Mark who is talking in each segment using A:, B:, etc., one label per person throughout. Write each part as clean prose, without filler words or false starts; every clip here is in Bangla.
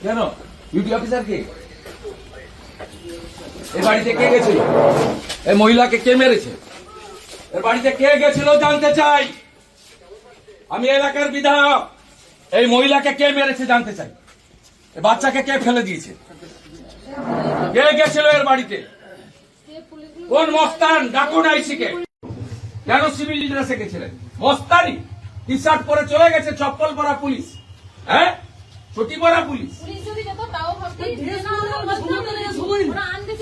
A: কেন ডিউটি অফিসার কে? এই বাড়িতে কে গেছিল? এই মহিলাকে কে মেরেছে? এর বাড়িতে কে গেছিল জানতে চাই। আমি এলাকার বিধায়ক। এই মহিলাকে কে মেরেছে জানতে চাই। এই বাচ্চাকে কে ফেলে দিয়েছে? কে গেছিল এর বাড়িতে? কোন মস্তান? ডাকুন আইসিকে। কেন সিভিল ড্রেসে গেছিলেন? মস্তানি টি শার্ট পরে চলে গেছে, চপ্পল পরা পুলিশ, হ্যাঁ ছুটি পরা পুলিশ,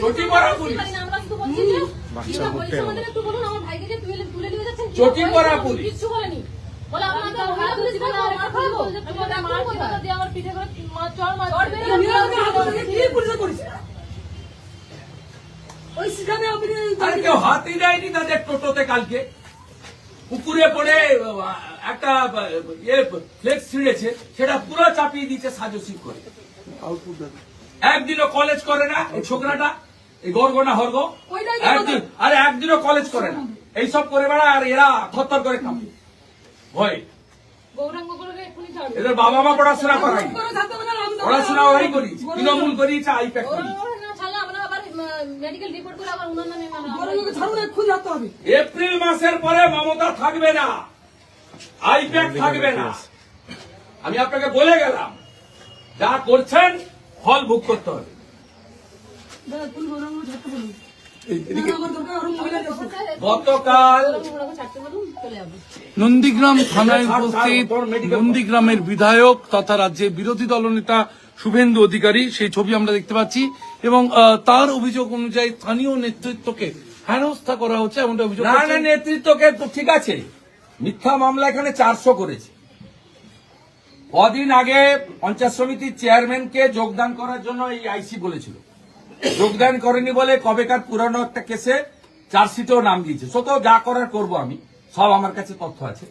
A: ছুটি পরা পুলিশ, ছুটি পরা পুলিশ। আর কেউ হাতই দেয়নি তাদের টোটোতে। কালকে পুকুরে পড়ে একটা ফ্লেক্স ছিঁড়েছে, সেটা পুরো চাপিয়ে দিচ্ছে সাজসিং করে। একদিনও কলেজ করে না এই ছোকরাটা, এই গর্গনা হর্গ। একদিনও কলেজ করে না, এইসব করে বেড়া। আর এরা থরথর করে কাঁপে ভয়। এদের বাবা মা পড়াশোনা করাই, পড়াশোনা ওরাই করিয়েছে, তৃণমূল করিয়েছে, আইপ্যাক করিয়েছে। এপ্রিল মাসের পরে মমতা থাকবে না, আইপ্যাক থাকবে না। আমি আপনাকে বলে গেলাম, যা করছেন ফল ভোগ করতে হবে। গতকাল
B: নন্দীগ্রাম থানায় উপস্থিত নন্দীগ্রামের বিধায়ক তথা রাজ্যের বিরোধী দলনেতা শুভেন্দু অধিকারী, সেই ছবি আমরা দেখতে পাচ্ছি। এবং তার অভিযোগ অনুযায়ী স্থানীয় নেতৃত্বকে হেনস্থা করা হচ্ছে এমনটা অভিযোগ।
A: না, নেতৃত্বকে তো ঠিক আছে, মিথ্যা মামলা এখানে 400 করেছে। কদিন আগে পঞ্চায়েত সমিতির চেয়ারম্যানকে যোগদান করার জন্য এই আইসি বলেছিল, যোগদান করেনি বলে কবেকার পুরানো একটা কেসে চার্জশিটেও নাম দিয়েছে। সত যা করার করব আমি, সব আমার কাছে তথ্য আছে।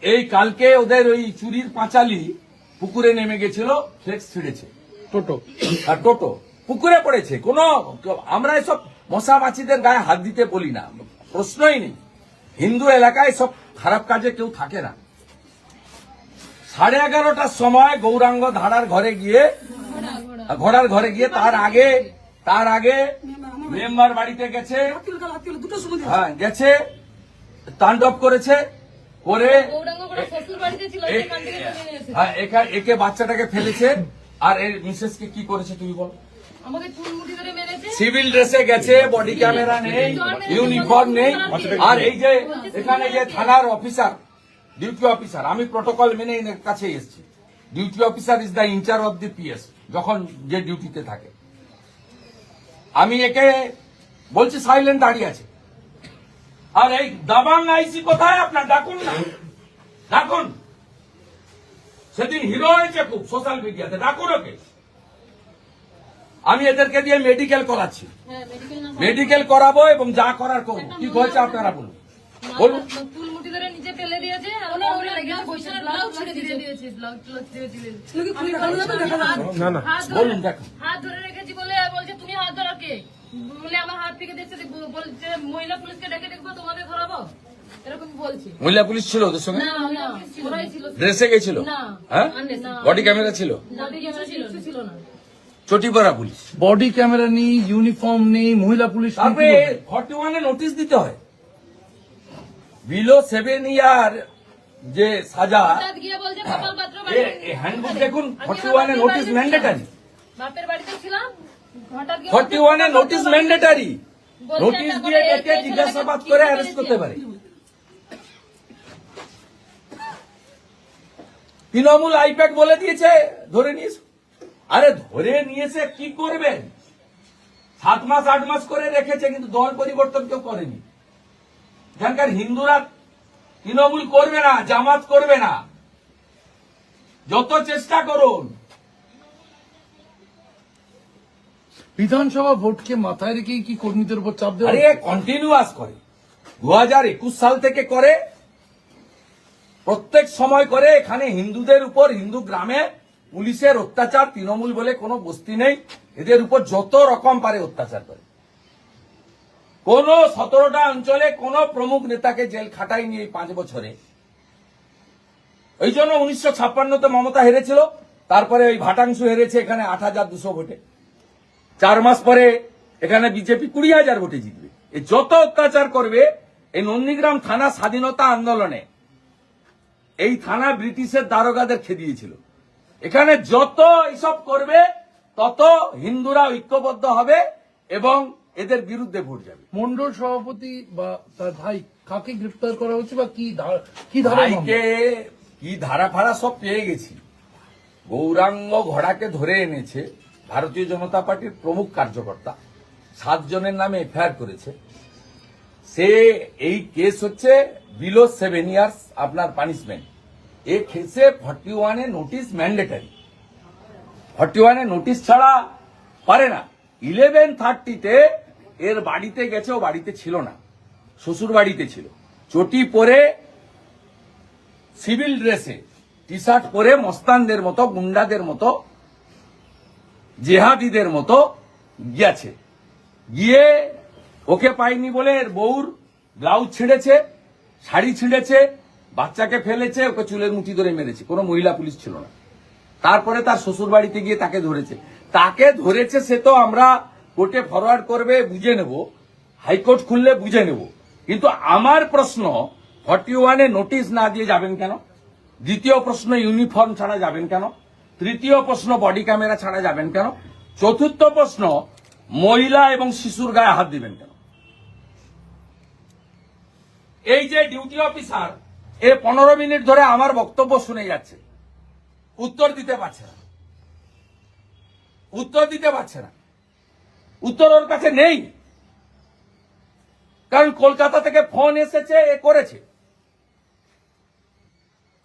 A: এই কালকে ওদের ওই চুরির পাঁচালি পুকুরে নেমে গেছিল, ফ্লেক্স ছিঁড়েছে,
B: টোটো
A: আর টোটো পুকুরে পড়েছে। কোন আমরা এসব মশা মাছিদের গায়ে হাত দিতে বলি না, প্রশ্নই নেই। হিন্দু এলাকায় সব খারাপ কাজে কেউ থাকে না। 11:30টার সময় গৌরাঙ্গ ধারার ঘরে গিয়ে, ঘোড়ার ঘরে গিয়ে, তার আগে মেম্বার বাড়িতে গেছে, হ্যাঁ গেছে, তাণ্ডব করেছে, করে একে বাচ্চাটাকে ফেলেছে। আর এর মিসেসকে কি করেছে তুমি বল? সিভিল ড্রেসে গেছে, বডি ক্যামেরা নেই, ইউনিফর্ম নেই। আর এই যে এখানে যে থানার অফিসার, ডিউটি অফিসার, আমি প্রটোকল মেনে এর কাছে এসেছি। Duty officer is the incharge of the PS, যখন যে ডিউটিতে থাকে। আমি একে বলছি সাইলেন্ট দাঁড়িয়ে আছে। আর এই দাবাং আইসি কোথায় আপনার? ডাকুন না, ডাকুন। সেদিন হিরো হয়েছে খুব সোশ্যাল মিডিয়াতে, ডাকুন ওকে। আমি এদেরকে দিয়ে মেডিকেল করাচ্ছি, মেডিকেল করাবো এবং যা করার করবো। কি হয়েছে আপনারা বলুন, বলুন। বলুন, দেখুন।
C: হাত ধরে রেখেছি বলে বলছে তুমি হাত ধরো কে? বলে আমার হাত থেকে দেখছে, বলছে মহিলা পুলিশকে ডেকে দেখবো, তোমাদের ধরাবো, এরকম বলছে।
A: মহিলা পুলিশ ছিল ওদের সঙ্গে? ড্রেসে গেছিল? হ্যাঁ, বডি ক্যামেরা ছিল?
C: ছিল না।
A: চটি পরা পুলিশ,
B: বডি ক্যামেরা নেই, ইউনিফর্ম নেই, মহিলা পুলিশ।
A: তারপরে 41-এ নোটিশ দিতে হয়। বিলো 7 ইয়ার যে সাজা, হ্যান্ডবুক দেখুন, 41-এ নোটিশ ম্যান্ডেটারি। 41-এ নোটিশ ম্যান্ডেটারি। নোটিশ দিয়ে ডেকে জিজ্ঞাসাবাদ করে অ্যারেস্ট করতে পারে। তৃণমূল আইপ্যাক বলে দিয়েছে, ধরে নিয়েছে। আরে ধরে নিয়েছে কি করবেন? 7 মাস 8 মাস করে রেখেছে, কিন্তু দল পরিবর্তন কেউ করেনি। এখানকার হিন্দুরা তৃণমূল করবে না, জামাত করবে না, যত চেষ্টা করুন।
B: বিধানসভা ভোটকে মাথায় রেখে কি কর্মীদের উপর চাপ দেওয়া?
A: আরে কন্টিনিউয়াস করে, 2021 সাল থেকে করে, প্রত্যেক সময় করে। এখানে হিন্দুদের উপর, হিন্দু গ্রামে পুলিশের অত্যাচার, তৃণমূল বলে কোনো বস্তি নেই, এদের উপর যত রকম পারে অত্যাচার করে। কোন 17টা অঞ্চলে কোন প্রমুখ নেতাকে জেল খাটায়নি এই 5 বছরে। ওই জন্য 1956-তে মমতা হেরেছিল, তারপরে ওই ভাটাংশু হেরেছে এখানে 8,200 ভোটে। 4 মাস পরে এখানে বিজেপি 20,000 ভোটে জিতবে। এই যত অত্যাচার করবে, এই নন্দীগ্রাম থানা স্বাধীনতা আন্দোলনে এই থানা ব্রিটিশের দারোগাদের খেদিয়েছিল। এখানে যত এইসব করবে তত হিন্দুরা ঐক্যবদ্ধ হবে এবং এদের বিরুদ্ধে ভোট যাবে।
B: মন্ডল সভাপতি বা তার ভাই কাকে গ্রেফতার করা হচ্ছে বা কি ধারা
A: ভাইকে কি ধারা ফারা সব পেয়ে গেছি। গৌরাঙ্গ ঘোড়াকে ধরে এনেছে ভারতীয় জনতা পার্টির প্রমুখ কার্যকর্তা, 7 জনের নামে এফআইআর করেছে। সে এই কেস হচ্ছে বিলো 7 ইয়ার্স আপনার পানিশমেন্ট। এই কেসে 41 নোটিশ ম্যান্ডেটারি। 41 নোটিশ ছাড়া পারে না। 11:30-তে এর বাড়িতে গেছে, ও বাড়িতে ছিল না, শ্বশুর বাড়িতে ছিল। চটি পরে সিভিল ড্রেসে টি শার্ট পরে মস্তানদের মতো, গুন্ডাদের মতো, জেহাদিদের মতো গেছে। গিয়ে ওকে পাইনি বলে এর বউর ব্লাউজ ছিঁড়েছে, শাড়ি ছিঁড়েছে, বাচ্চাকে ফেলেছে, ওকে চুলের মুঠি ধরে মেরেছে। কোনো মহিলা পুলিশ ছিল না। তারপরে তার শ্বশুর বাড়িতে গিয়ে তাকে ধরেছে। সে তো আমরা কোর্টে ফরওয়ার্ড করবে, বুঝে নেব, হাইকোর্ট খুললে বুঝে নেব। কিন্তু আমার প্রশ্ন, 41-এ নোটিশ না দিয়ে যাবেন কেন? দ্বিতীয় প্রশ্ন, ইউনিফর্ম ছাড়া যাবেন কেন? তৃতীয় প্রশ্ন, বডি ক্যামেরা ছাড়া যাবেন কেন? চতুর্থ প্রশ্ন, মহিলা এবং শিশুর গায়ে হাত দিবেন কেন? এই যে ডিউটি অফিসার, এ 15 মিনিট ধরে আমার বক্তব্য শুনে যাচ্ছে, উত্তর দিতে পারছে না। উত্তর ওর কাছে নেই, কারণ কলকাতা থেকে ফোন এসেছে, এ করেছে।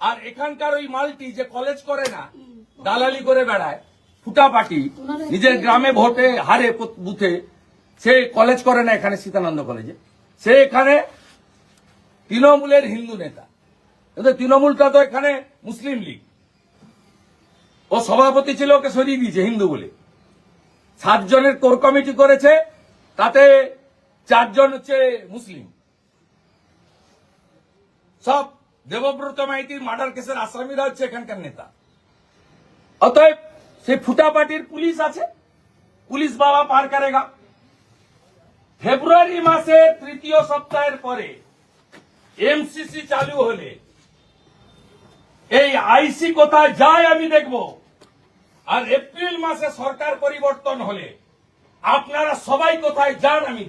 A: আর এখানকার ওই মালটি যে কলেজ করে না, দালালি করে বেড়ায়, ফুটাপাটি, নিজের গ্রামে ভোটে হারে বুথে, সে কলেজ করে না এখানে সীতানন্দ কলেজে। সে এখানে তৃণমূলের হিন্দু নেতা, কিন্তু তৃণমূলটা তো এখানে মুসলিম লীগ। ও সভাপতি ছিল, ওকে সরিয়ে দিয়েছে হিন্দু বলে। 7 জনের কোর কমিটি করেছে, তাতে 4 জন হচ্ছে মুসলিম। সব দেবব্রত মাইতির মার্ডার কেসের আসামিরা হচ্ছে এখানকার নেতা। অতএব সেই ফুটাপাটির পুলিশ আছে, পুলিশ বাবা পার করেগা। ফেব্রুয়ারি মাসে 3য় সপ্তাহের পরে এমসিসি চালু হলে এই আইসি কোথায় যায় আমি দেখব। আর এপ্রিল মাসে সরকার পরিবর্তন হলে আপনারা সবাই কোথায় যান আমি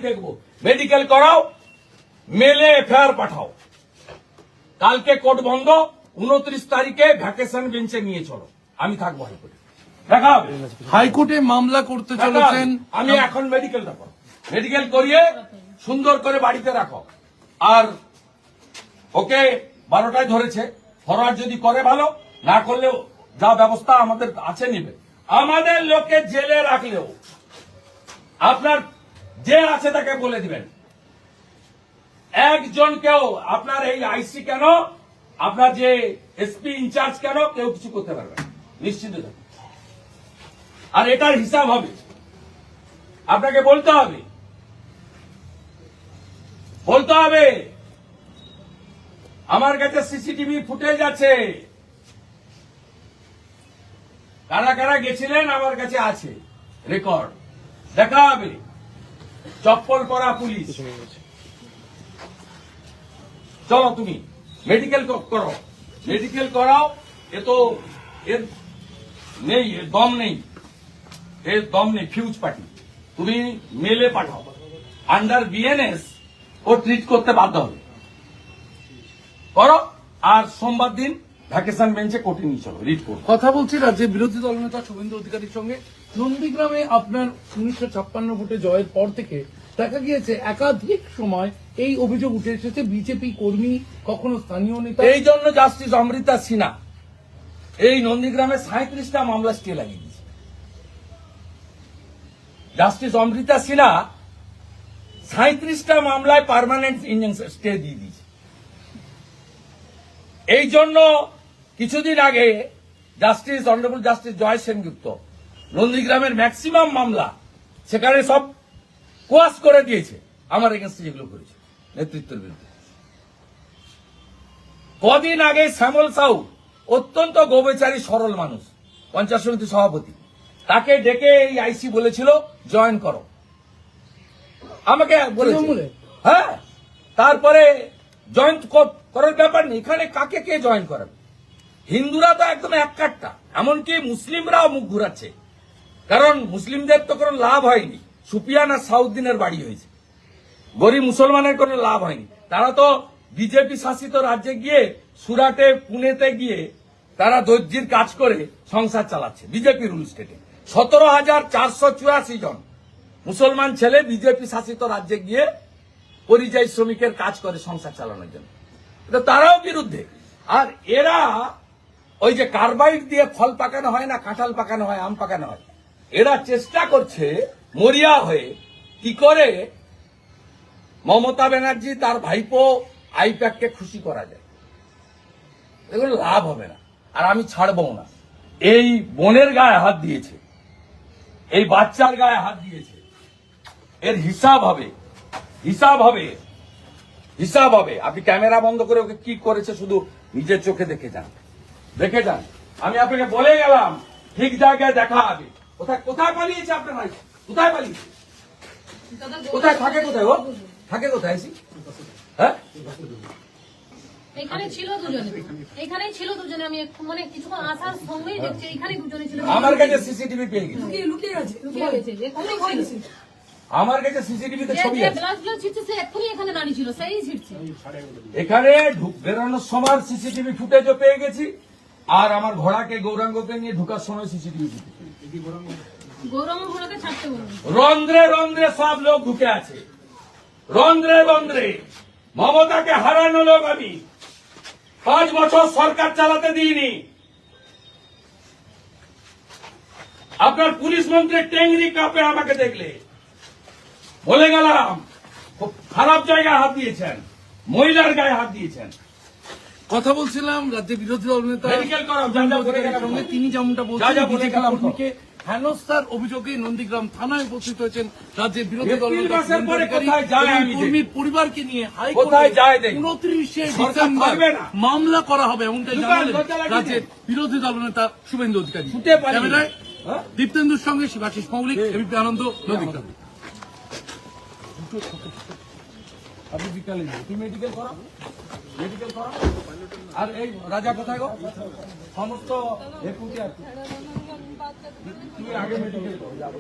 A: দেখব। মেডিকেল করাও, মেলে এফআইআর পাঠাও। কালকে কোর্ট বন্ধ, 29 তারিখে ভ্যাকেশন বেঞ্চে নিয়ে চলো, আমি থাকবো হাইকোর্টে। দেখা হবে।
B: হাইকোর্টে মামলা করতে চলেছেন।
A: আমি এখন মেডিকেলটা করো, মেডিকেল করিয়ে সুন্দর করে বাড়িতে রাখো। আর ওকে 12টায় ধরেছে, ফরওয়ার্ড যদি করে ভালো, না করলেও যা ব্যবস্থা আমাদের আছে নিবে। আমাদের লোককে জেলে রাখলেও আপনার যে আছে তাকে বলে দিবেন, একজনকেও আপনার এই আইসি কেন, আপনার যে এসপি ইনচার্জ কেন, কেউ কিছু করতে পারবে না, নিশ্চিত থাকুন। আর এটার হিসাব হবে, আপনাকে বলতে হবে। আমার কাছে সিসিটিভি ফুটেজ আছে, কারা কারা গেছিলেন আমার কাছে আছে রেকর্ড, দেখা হবে। চপ্পল পরা পুলিশ, চলো তুমি মেডিকেল করো, মেডিকেল করাও। এ তো এর নেই, এর দম নেই, ফিউজ পার্টি। তুমি মেলে পাঠাও, আন্ডার বিএনএস ও ট্রিট করতে বাধ্য হবে, করো। আর সোমবার দিন ভ্যাকেশন বেঞ্চে কোর্টে নিয়ে চলো, রিট করো।
B: কথা বলছি রাজ্যের বিরোধী দলনেতা শুভেন্দু অধিকারীর সঙ্গে। নন্দীগ্রামে আপনার 1956 ভোটে জয়ের পর থেকে দেখা গিয়েছে একাধিক সময় এই অভিযোগ উঠে এসেছে, বিজেপি কর্মী, কখনো স্থানীয় নেতা।
A: এই জন্য জাস্টিস অমৃতা সিনহা এই নন্দীগ্রামে 37টা মামলা স্টে লাগিয়ে দিয়েছে। জাস্টিস অমৃতা সিনহা 37টা মামলায় পার্মানেন্ট স্টে দিয়ে দিয়েছে। এই জন্য কিছুদিন আগে অনারেবল জাস্টিস জয় সেনগুপ্ত নন্দীগ্রামের ম্যাক্সিমাম মামলা সেখানে সব কোয়াশ করে দিয়েছে, আমার এগেন্স্টে যেগুলো করেছে নেতৃত্বের বিরুদ্ধে। কদিন আগে শ্যামল সাউ অত্যন্ত গোবেচারী সরল মানুষ, পঞ্চায়েত সমিতি সভাপতি, তাকে ডেকে এই আইসি বলেছিল জয়েন করো, আমাকে বলেছিল। হ্যাঁ, তারপরে জয়েন করার ব্যাপার নেই, এখানে কাকে কে জয়েন করাবে? হিন্দুরা তো একদম এক কাট্টা, এমনকি মুসলিমরাও মুখ ঘুরাচ্ছে, কারণ মুসলিমদের তো কোনো লাভ হয়নি, সুপিয়ান আর সাউদ্দিনের বাড়ি হয়েছে, গরিব মুসলমানের কোনো লাভ হয়নি। তারা তো বিজেপি শাসিত রাজ্যে গিয়ে, সুরাটে পুনেতে গিয়ে তারা দর্জির কাজ করে সংসার চালাচ্ছে বিজেপি রুল স্টেটে। 17,484 জন মুসলমান ছেলে বিজেপি শাসিত রাজ্যে গিয়ে পরিযায়ী শ্রমিকের কাজ করে সংসার চালানোর জন্য, এটা তারাও বিরুদ্ধে। আর এরা ওই যে কার্বাইড দিয়ে ফল পাকানো হয় না, কাঁঠাল পাকানো হয়, আম পাকানো হয়, এরা চেষ্টা করছে মরিয়া হয়ে কি করে মমতা ব্যানার্জি তার ভাইপো আইপ্যাককে খুশি করা যায়। এগুলো লাভ হবে না, আর আমি ছাড়বো না। এই বোনের গায়ে হাত দিয়েছে, এই বাচ্চার গায়ে হাত দিয়েছে, এর হিসাব হবে, হিসাব হবে, হিসাব হবে। আপনি ক্যামেরা বন্ধ করে ওকে কি করেছে শুধু নিজের চোখে দেখে যান, দেখে যান। আমি আপনাকে বলে গেলাম ঠিক জায়গায় দেখা হবে। কোথায় কোথায় পালিয়েছে আপনার ভাই? কোথায় পালিয়েছে?
C: দাদা,
A: কোথায় থাকে? কোথায় ও থাকে? কোথায় এসি? হ্যাঁ,
C: এখানে ছিল দুজনে, এখানেই ছিল দুজনে। আমি মানে কিছুক্ষণ আসার সঙ্গেই দেখছি এখানে দুজনে ছিল।
A: আমার কাছে সিসিটিভি পেয়ে গেছে,
C: লুকিয়ে গেছে, এখানেই ছিল।
A: আমার কাছে সিসিটিভিতে ছবি
C: যে
A: আছে।
C: ব্লাড ছিটছে সে এক্ষুনি এখানে দাঁড়িয়ে ছিল, সেই ছিটছে।
A: এখানে বেরোনোর সময় সিসিটিভি ফুটেজও পেয়ে গেছি, আর আমার ঘোড়াকে গৌরাঙ্গকে নিয়ে ঢুকার সময় সিসিটিভি ফুটেজ।
C: গৌরঙ্গ ঘোড়াকে ছাড়তে বলুন।
A: রন্ধ্রে রন্ধ্রে সব লোক ঢুকে আছে, রন্ধ্রে রন্ধ্রে। মমতাকে হারানো লোক আমি 5 বছর সরকার চালাতে দিইনি। আপনার পুলিশ মন্ত্রী টেংরি কাপে আমাকে দেখলে বলে গেলাম, খুব খারাপ জায়গায় হাত দিয়েছেন, মহিলার গায়ে হাত দিয়েছেন।
B: কথা বলছিলাম রাজ্যের বিরোধী দলনেতা
A: মেডিকেল করাও, যা যা বলে গেলাম।
B: সঙ্গে তিনি যেমনটা
A: যা
B: বলছেন
A: যা বলে
B: বিজেপি
A: গেলাম।
B: কর্মীকে হেনস্থার অভিযোগে নন্দীগ্রাম থানায় উপস্থিত হয়েছেন রাজ্যের বিরোধী
A: এপ্রিল
B: দলনেতা
A: মাসের পরে
B: শুভেন্দু অধিকারী
A: কোথায় যায়
B: এবং
A: আমি দেখি।
B: কর্মীর পরিবারকে নিয়ে
A: কোথায় যায় দেখি।
B: 29শে
A: সরকার
B: ডিসেম্বর
A: থাকবে না।
B: মামলা করা হবে এমনটাই
A: দোকান
B: জানালেন
A: দরজা লাগিয়ে
B: রাজ্যের বিরোধী দলনেতা শুভেন্দু অধিকারী।
A: ছুটে পালিয়ে।
B: ক্যামেরায়
A: হ্যাঁ?
B: দীপ্তেন্দুর সঙ্গে শিবাশিস মৌলিক, এবিপি আনন্দ, নন্দীগ্রাম।
A: আপনি বিকালে যান, তুমি মেডিকেল করো, মেডিকেল করো। আর এই রাজা কোথায় গো? সমস্ত একুটি আর তুমি আগে মেডিকেল করো, যাবো।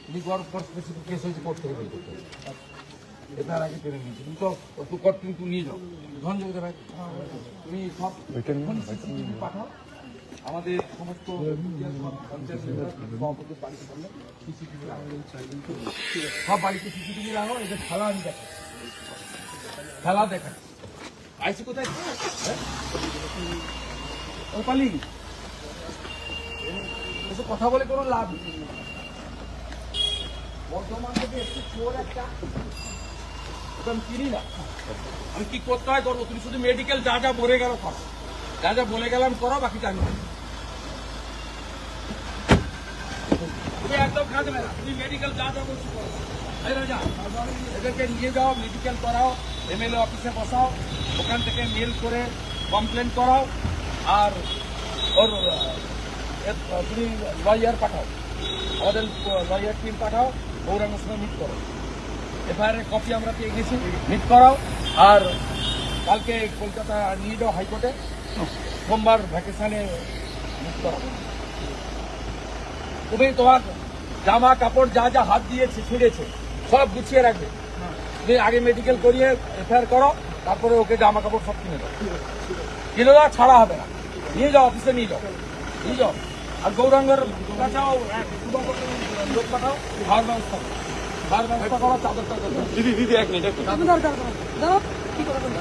A: তুমি গড় স্পেসিফিক কেস হয়েছে কোর্ট থেকে বের করতে হবে। এটার আগে টেনে নিয়েছি, তুমি তো কোর্ট কিন্তু নিয়ে যাও। ধন্যবাদ ভাই, তুমি সব CCTV পাঠাও আমাদের সমস্ত পঞ্চায়েত সভাপতি বাড়িতে করলে CCTV সব বাড়িতে CCTV লাগাও। এদের খেলা আমি দেখা, খেলা দেখা। আইসি কোথায়? হ্যাঁ? ও পালি, এসব কথা বলে কোনো লাভ নেই। বর্তমান থেকে একটু চোর একটা, ওটা আমি চিনি না। আমি কি করতে হয় করবো, তুমি শুধু মেডিকেল যা যা বলে গেল করো, যা যা বলে গেলাম করো, বাকি জানি না। তুমি একদম কাঁদবে না, তুমি মেডিকেল যা যা বলছো করো। এই রাজা, এদেরকে নিয়ে যাও, মেডিকেল করাও, MLA অফিসে বসাও, ওখান থেকে মেল করে কমপ্লেন করাও, আর ওর তুমি লয়ার পাঠাও, আমাদের লয়ার টিম পাঠাও, গৌরাঙ্গের সঙ্গে মিট করো। FIR এর কপি আমরা পেয়ে গেছি, মিট করাও। আর কালকে কলকাতা নিয়ে যাও হাইকোর্টে, সোমবার ভ্যাকেশনে মিট করাও। তুমি তোমার জামা কাপড় যা যা হাত দিয়েছে ছিঁড়েছে সব গুছিয়ে রাখবে। তুমি আগে মেডিকেল করিয়ে FIR করো, তারপরে ওকে জামা কাপড় সব কিনে দাও, কিনে দাও, ছাড়া হবে না। নিয়ে যাও, অফিসে নিয়ে যাও, নিয়ে যাও। আর গৌরাঙ্গের কাছেও লোক পাঠাও, খাওয়ার ব্যবস্থা করো, খাওয়ার ব্যবস্থা করো, চাদর টাদর।
D: দিদি এক মিনিট
C: দরকার দাও, কি করবেন?